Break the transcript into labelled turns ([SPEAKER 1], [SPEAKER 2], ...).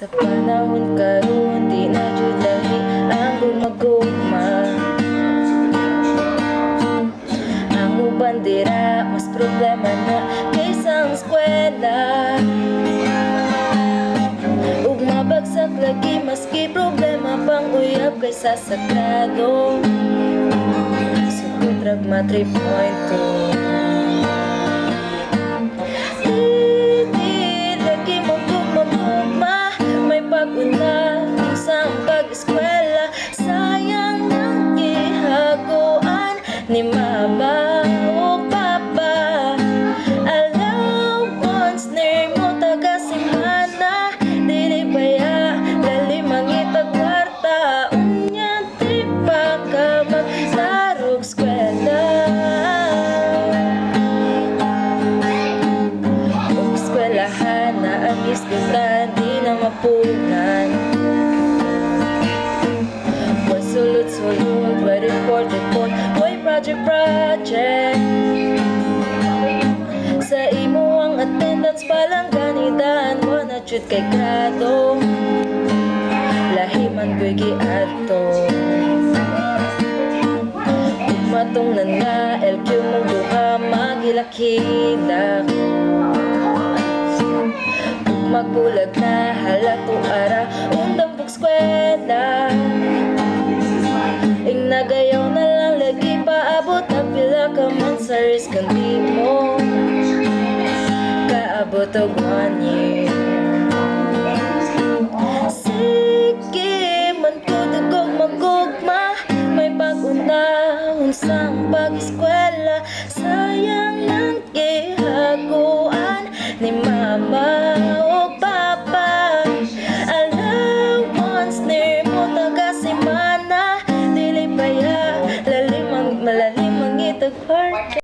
[SPEAKER 1] Sa panahon karon di na jud lahi ang gumagugma. Ang uban dira mas problema na kaysa ang eskwela. Ug mabagsak lagi maski problema pang uyab kaysa sagrado. Sugod ragma 3.2. Pag-una sa pag-eskwela, sayang ng gihaguan ni mama o papa. Allowance ni mo taga simana, dili baya dali mangitag kwarta. Unya di pa ka magsarog eskwela. Kung eskwelahan na ang iskutan, di na mapunan. Boy sulod-sulod, boy report, boy project. Sa imo ang attendance palang ganidaan mo na jud kay grado. Lahi man ko'y giadto. Matong na nga, LQ mong duha magilak-hilak. Magbulag na halato ara undang pag-eskwela. Ing nagayaw na lang lagi paabot na pila ka man sa risk ang di mo kaabot og 1 year. Sige man ko dugog magugma, may pag-unahon sang pag-eskwela. Sayang ng gihaguan ni mama. Malalim ang itag parte.